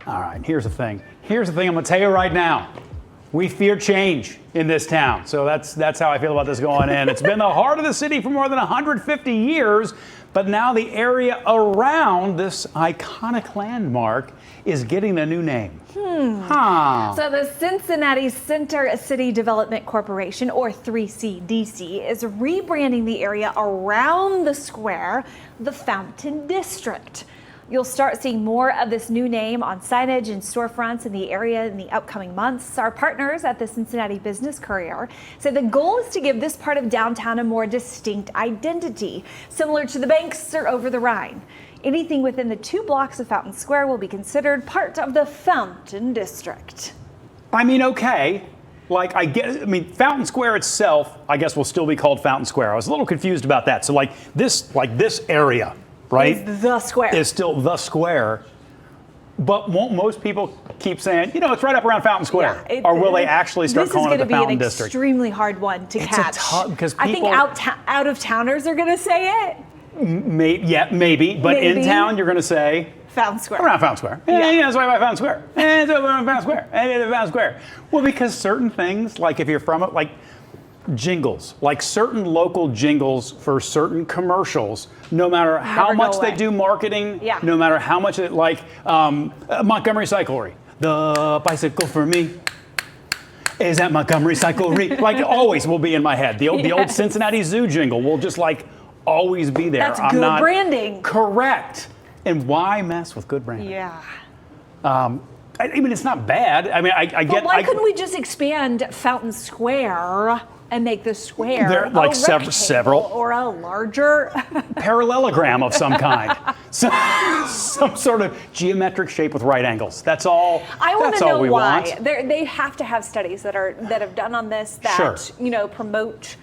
All right, here's the thing. Here's the thing I'm going to tell you right now. We fear change in this town. So that's how I feel about this going in. It's been the heart of the city for more than 150 years, but now the area around this iconic landmark is getting a new name. So the Cincinnati Center City Development Corporation, or 3CDC, is rebranding the area around the square the Fountain District. You'll start seeing more of this new name on signage and storefronts in the area in the upcoming months. Our partners at the Cincinnati Business Courier say the goal is to give this part of downtown a more distinct identity, similar to the banks or over the Rhine. Anything within the 2 blocks of Fountain Square will be considered part of the Fountain District. I mean, okay. Fountain Square itself, I guess, will still be called Fountain Square. I was a little confused about that. So this area, right? Is the square. Is still the square. But won't most people keep saying, it's right up around Fountain Square? Yeah, or will they actually start calling it the Fountain This is going to be an District? extremely hard one to catch. Because I think out-of-towners are going to say it. Maybe. But in town, you're going to say Fountain Square. Around Fountain Square. Yeah, it's right by Fountain Square. It's over on Fountain Square. And it's Fountain Square. Well, because certain things, like if you're from it, like jingles, like certain local jingles for certain commercials, no matter how much they do marketing, no matter how much it, like Montgomery Cyclery, the bicycle for me is at Montgomery Cyclery. Like always will be in my head. The old Cincinnati Zoo jingle will just always be there. That's good branding. Correct. And why mess with good branding? Yeah. I mean, it's not bad. I mean, I get. But why couldn't we just expand Fountain Square and make the square several or a larger parallelogram of some kind, some sort of geometric shape with right angles? That's all. I want to know why. They have to have studies that have done on this that promote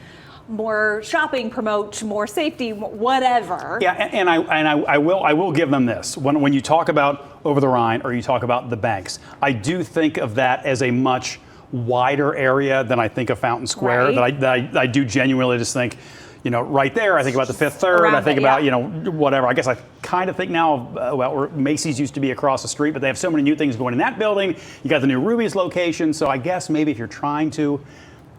more shopping, promote more safety, whatever. Yeah, and I will give them this. When you talk about over the Rhine or you talk about the banks, I do think of that as a much wider area than I think of Fountain Square. Right. That I do genuinely just think, right there. I think about the Fifth Third. I think about whatever. I guess I kind of think now of where Macy's used to be across the street, but they have so many new things going in that building. You got the new Ruby's location, so I guess maybe if you're trying to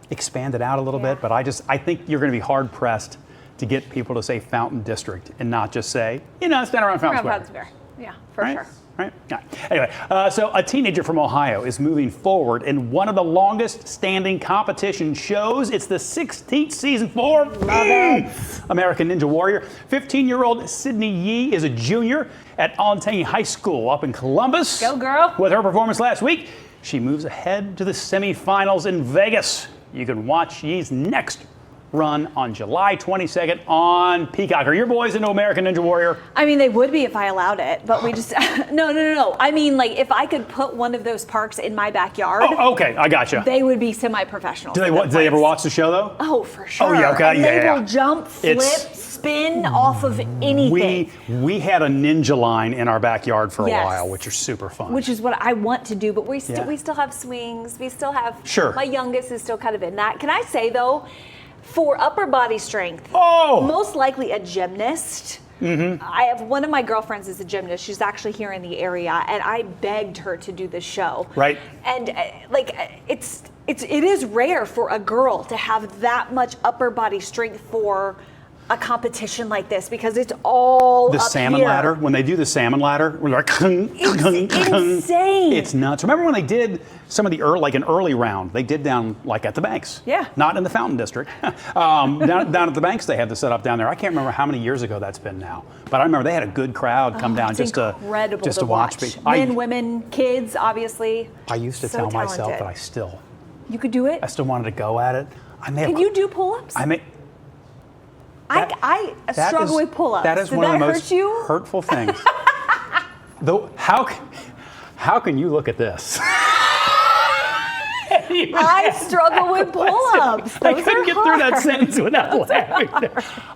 expand it out a little bit, but I think you're going to be hard pressed to get people to say Fountain District and not just say, it's down around Fountain Square. Yeah, for sure. Right? Yeah. Anyway, so a teenager from Ohio is moving forward in one of the longest standing competition shows. It's the 16th season for American Ninja Warrior. 15-year-old Sydney Yee is a junior at Allentown High School up in Columbus. Go, girl. With her performance last week, she moves ahead to the semifinals in Vegas. You can watch Yee's next run on July 22nd on Peacock. Are your boys into American Ninja Warrior? I mean, they would be if I allowed it, but we just no. I mean, if I could put one of those parks in my backyard. Oh, okay, I gotcha. They would be semi-professional. Do they ever watch the show though? Oh, for sure. Oh yeah, okay, They will jump, flip, spin off of anything. We had a ninja line in our backyard for a while, which is super fun. Which is what I want to do, but we still have swings. We still have. Sure. My youngest is still kind of in that. Can I say though? For upper body strength, most likely a gymnast. Mm-hmm. I have one of my girlfriends is a gymnast. She's actually here in the area, and I begged her to do this show. Right. And it is rare for a girl to have that much upper body strength for a competition like this because it's all the up salmon here. ladder. When they do the salmon ladder, we're like, it's insane. It's nuts. Remember when they did some of the an early round? They did down at the banks. Yeah. Not in the Fountain District. down at the banks, they had the setup down there. I can't remember how many years ago that's been now, but I remember they had a good crowd come down just to watch people. Men, women, kids, obviously. I used to tell myself that you could do it. I still wanted to go at it. Can you do pull-ups? I struggle with pull-ups. That is one of the most hurtful things. Though, how can you look at this? I struggle with pull-ups. I couldn't get through that sentence without laughing.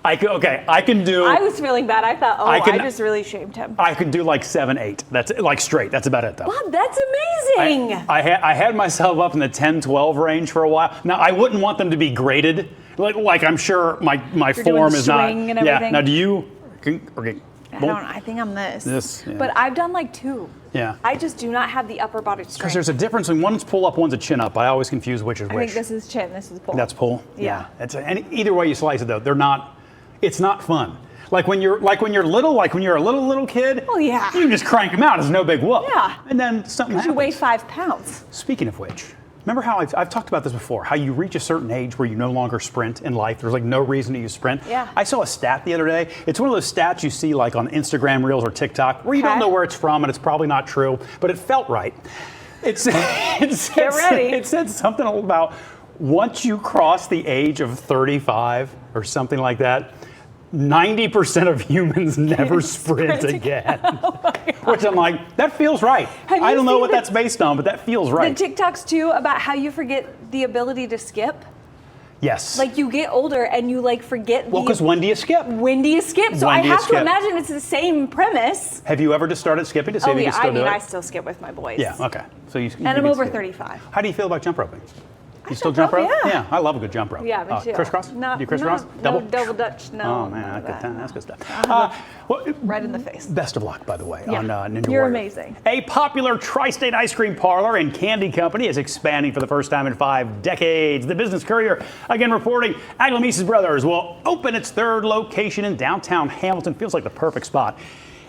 I can do. I was feeling bad. I thought, I just really shamed him. I could do 7, 8. That's straight. That's about it though. Wow, that's amazing. I had myself up in the 10, 12 range for a while. Now I wouldn't want them to be graded. Like I'm sure my form is not. And everything. Now do you? I think I'm this. This, yeah. But I've done like 2. Yeah. I just do not have the upper body strength. Because there's a difference in one's pull up, one's a chin up. I always confuse which is I which. think this is chin, this is pull. That's pull. Yeah. And either way you slice it though, they're not. It's not fun. Like when you're little, like when you're a little kid. Oh yeah. You can just crank them out. It's no big whoop. Yeah. And then something happens. You weigh 5 pounds. Speaking of which, remember how I've talked about this before? How you reach a certain age where you no longer sprint in life. There's like no reason to sprint. Yeah. I saw a stat the other day. It's one of those stats you see like on Instagram Reels or TikTok where you don't know where it's from and it's probably not true, but it felt right. It said something about once you cross the age of 35 or something like that, 90% of humans never sprint again. Which I'm like, that feels right. I don't know what that's based on, but that feels right. The TikToks too about how you forget the ability to skip. Yes. Like you get older and you like forget. Well, because when do you skip? When do you skip? So I have to imagine it's the same premise. Have you ever just started skipping to see if you can still do it? I still skip with my boys. Yeah. Okay. So and I'm over 35. How do you feel about jump roping? You still jump rope? Yeah. I love a good jump rope. Yeah, me too. Crisscross? No, Do you crisscross? Double? No, double Dutch. No. Oh man, that's good stuff. Well, right in the face. Best of luck, by the way, on Ninja You're Warrior. amazing. A popular tri-state ice cream parlor and candy company is expanding for the first time in 5 decades. The Business Courier again reporting Aglamesis Brothers will open its 3rd location in downtown Hamilton. Feels like the perfect spot.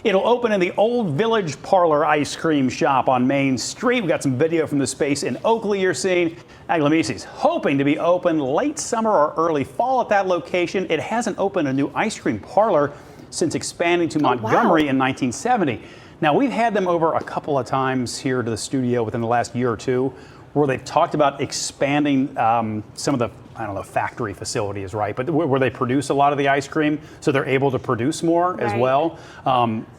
It'll open in the Old Village Parlor ice cream shop on Main Street. We got some video from the space in Oakley you're seeing. Aglamesis hoping to be open late summer or early fall at that location. It hasn't opened a new ice cream parlor since expanding to Montgomery in 1970. Now, we've had them over a couple of times here to the studio within the last year or two where they've talked about expanding some of the, I don't know, factory facilities, right? But where they produce a lot of the ice cream, so they're able to produce more as well.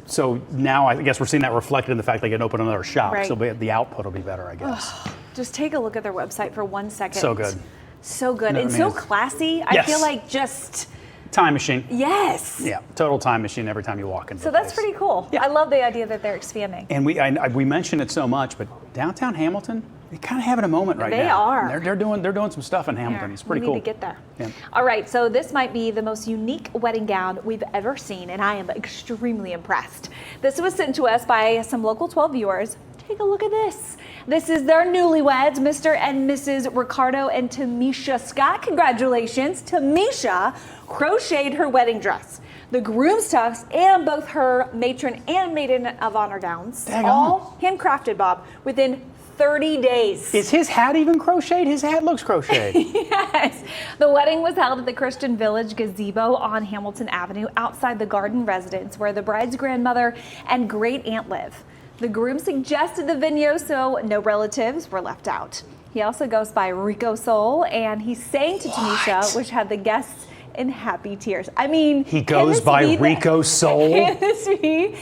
So now I guess we're seeing that reflected in the fact they can open another shop. So the output will be better, I guess. Just take a look at their website for 1 second. So good. So good. And so classy. I feel like just... Time machine. Yes. Yeah, total time machine every time you walk into. So that's pretty cool. I love the idea that they're expanding. And we mention it so much, but downtown Hamilton, they're kind of having a moment right now. They are. They're doing some stuff in Hamilton. It's pretty cool. We need to get there. Yeah. All right, so this might be the most unique wedding gown we've ever seen, and I am extremely impressed. This was sent to us by some local 12 viewers. Take a look at this. This is their newlyweds, Mr. and Mrs. Ricardo and Tamisha Scott. Congratulations. Tamisha crocheted her wedding dress, the groom's tux, and both her matron and maiden of honor gowns. All handcrafted, Bob, within 30 days. Is his hat even crocheted? His hat looks crocheted. Yes. The wedding was held at the Christian Village gazebo on Hamilton Avenue outside the Garden residence where the bride's grandmother and great aunt live. The groom suggested the venue so no relatives were left out. He also goes by Rico Soul, and he sang to Tamisha, which had the guests in happy tears. I mean, he goes by Rico Soul. Can this be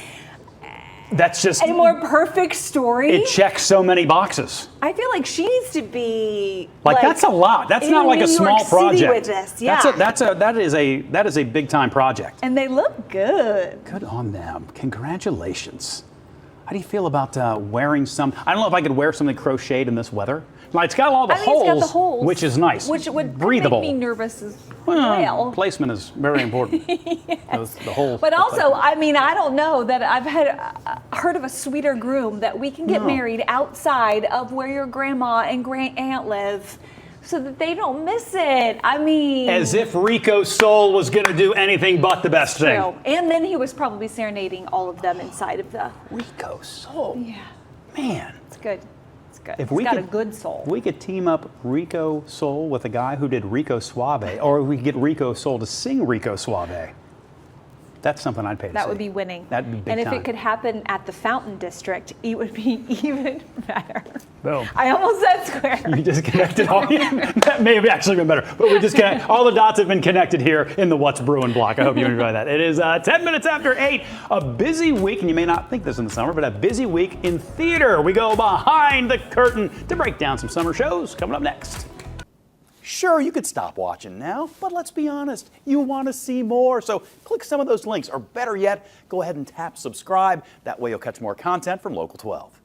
that's just a more perfect story? It checks so many boxes. I feel like she needs to be like that's a lot. That's not like a small project. With this. Yeah. That is a big time project. And they look good. Good on them. Congratulations. How do you feel about wearing some? I don't know if I could wear something crocheted in this weather. Like it's got all the holes, it's got the holes, which is nice. Which would breathable. make me nervous as well. Placement is very important. Yes. The whole. But also, I mean, I don't know that I've heard of a sweeter groom that we can get married outside of where your grandma and great aunt live, so that they don't miss it. I mean, as if Rico Soul was going to do anything but the best thing. And then he was probably serenading all of them inside of the Rico Soul. Yeah, man, it's good. It's good. If He's got a good soul. We could team up Rico Soul with a guy who did Rico Suave, or we could get Rico Soul to sing Rico Suave. That's something I'd pay to see. That would be winning. That'd be big And if time. it could happen at the Fountain District, it would be even better. Boom. I almost said square. You just connected all. That may have actually been better, but we just connect. All the dots have been connected here in the What's Brewing block. I hope you enjoy that. It is 10 minutes after 8. A busy week, and you may not think this in the summer, but a busy week in theater. We go behind the curtain to break down some summer shows coming up next. Sure, you could stop watching now, but let's be honest, you want to see more. So click some of those links, or better yet, go ahead and tap subscribe. That way you'll catch more content from Local 12.